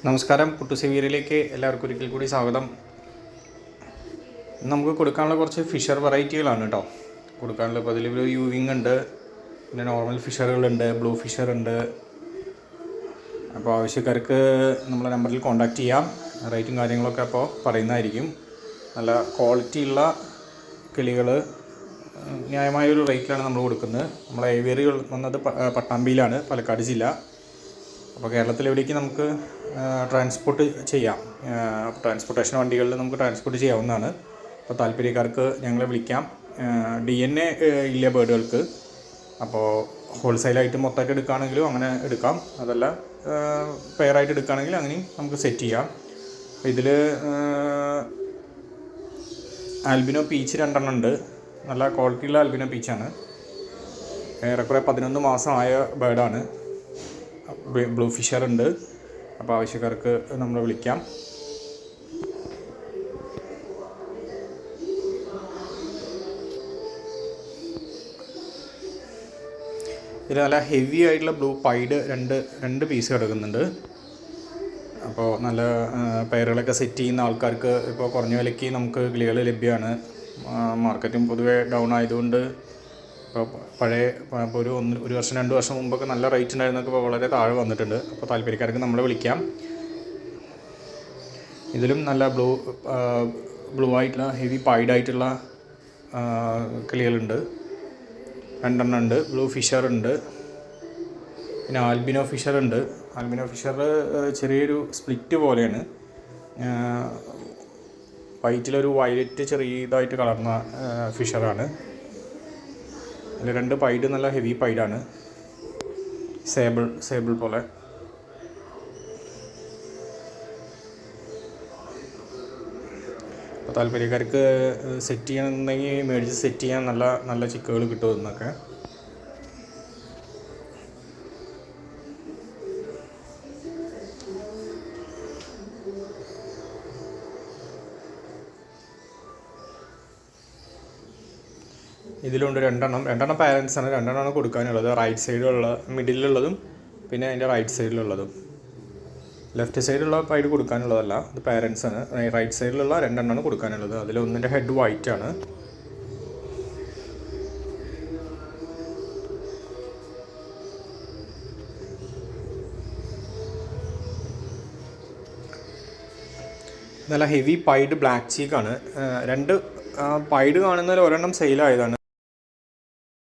നമസ്കാരം, കുട്ടുസെവീരിലേക്ക് എല്ലാവർക്കും ഒരിക്കൽ കൂടി സ്വാഗതം. നമുക്ക് കൊടുക്കാനുള്ള കുറച്ച് ഫിഷർ വെറൈറ്റികളാണ് കേട്ടോ കൊടുക്കാനുള്ള. ഇപ്പോൾ അതിൽ യൂവിങ് ഉണ്ട്, പിന്നെ നോർമൽ ഫിഷറുകളുണ്ട്, ബ്ലൂ ഫിഷർ ഉണ്ട്. അപ്പോൾ ആവശ്യക്കാർക്ക് നമ്മളെ നമ്പറിൽ കോൺടാക്റ്റ് ചെയ്യാം. റേറ്റും കാര്യങ്ങളൊക്കെ അപ്പോൾ പറയുന്നതായിരിക്കും. നല്ല ക്വാളിറ്റിയുള്ള കിളികൾ ന്യായമായൊരു റേറ്റിലാണ് നമ്മൾ കൊടുക്കുന്നത്. നമ്മളെ ഏവിയറി വന്നത് പട്ടാമ്പിയിലാണ്, പാലക്കാട് ജില്ല. അപ്പോൾ കേരളത്തിലെവിടേക്ക് നമുക്ക് ട്രാൻസ്പോർട്ട് ചെയ്യാം. ട്രാൻസ്പോർട്ടേഷൻ വണ്ടികളിൽ നമുക്ക് ട്രാൻസ്പോർട്ട് ചെയ്യാവുന്നതാണ്. അപ്പോൾ താല്പര്യക്കാർക്ക് ഞങ്ങളെ വിളിക്കാം. DNA ഇല്ല ബേർഡുകൾക്ക്. അപ്പോൾ ഹോൾസെയിലായിട്ട് മൊത്തമായിട്ട് എടുക്കുകയാണെങ്കിലും അങ്ങനെ എടുക്കാം, അതല്ല പെയറായിട്ട് എടുക്കുകയാണെങ്കിൽ അങ്ങനെയും നമുക്ക് സെറ്റ് ചെയ്യാം. ഇതിൽ ആൽബിനോ പീച്ച് 2 ഉണ്ട്. നല്ല ക്വാളിറ്റിയുള്ള ആൽബിനോ പീച്ചാണ്. ഏറെക്കുറെ 11 മാസമായ ബേർഡാണ്. ബ്ലൂ ഫിഷർ ഉണ്ട്. അപ്പോൾ ആവശ്യക്കാർക്ക് നമ്മൾ വിളിക്കാം. ഇതിൽ നല്ല ഹെവി ആയിട്ടുള്ള ബ്ലൂ പൈഡ് രണ്ട് പീസ് കിടക്കുന്നുണ്ട്. അപ്പോൾ നല്ല പെയറുകളൊക്കെ സെറ്റ് ചെയ്യുന്ന ആൾക്കാർക്ക് ഇപ്പോൾ കുറഞ്ഞ വിലയ്ക്ക് നമുക്ക് കിളികൾ ലഭ്യമാണ്. മാർക്കറ്റും പൊതുവേ ഡൗൺ ആയതുകൊണ്ട് ഇപ്പോൾ ഇപ്പോൾ ഒരു വർഷം 2 വർഷം മുമ്പൊക്കെ നല്ല റേറ്റ് ഉണ്ടായിരുന്നൊക്കെ ഇപ്പോൾ വളരെ താഴെ വന്നിട്ടുണ്ട്. അപ്പോൾ താല്പര്യക്കാർക്ക് നമ്മളെ വിളിക്കാം. ഇതിലും നല്ല ബ്ലൂ ആയിട്ടുള്ള ഹെവി പൈഡായിട്ടുള്ള കിളികളുണ്ട്. 2 ഉണ്ട്. ബ്ലൂ ഫിഷർ ഉണ്ട്, പിന്നെ ആൽബിനോ ഫിഷർ ഉണ്ട്. ആൽബിനോ ഫിഷർ ചെറിയൊരു സ്പ്ലിറ്റ് പോലെയാണ്. വൈറ്റിലൊരു വയലറ്റ് ചെറിയതായിട്ട് കളർന്ന ഫിഷറാണ്. അതിൽ 2 പൈഡ് നല്ല ഹെവി പൈഡാണ്, സേബിൾ പോലെ. അപ്പോൾ താല്പര്യക്കാർക്ക് സെറ്റ് ചെയ്യണമെന്നുണ്ടെങ്കിൽ മേടിച്ച് സെറ്റ് ചെയ്യാൻ നല്ല ചിക്കുകൾ കിട്ടും. എന്നൊക്കെ ഇതിലുണ്ട് 2 പാരൻസാണ്. 2 കൊടുക്കാനുള്ളത്. റൈറ്റ് സൈഡിലുള്ള മിഡിലുള്ളതും പിന്നെ അതിൻ്റെ റൈറ്റ് സൈഡിലുള്ളതും. ലെഫ്റ്റ് സൈഡിലുള്ള പൈഡ് കൊടുക്കാനുള്ളതല്ല, ഇത് പാരൻസാണ്. റൈറ്റ് സൈഡിലുള്ള 2 കൊടുക്കാനുള്ളത്. അതിലൊന്നിൻ്റെ ഹെഡ് വൈറ്റാണ്. നല്ല ഹെവി പൈഡ് ബ്ലാക്ക് ചീക്കാണ്. 2 പൈഡ് കാണുന്നതിൽ 1 സെയിലായതാണ്.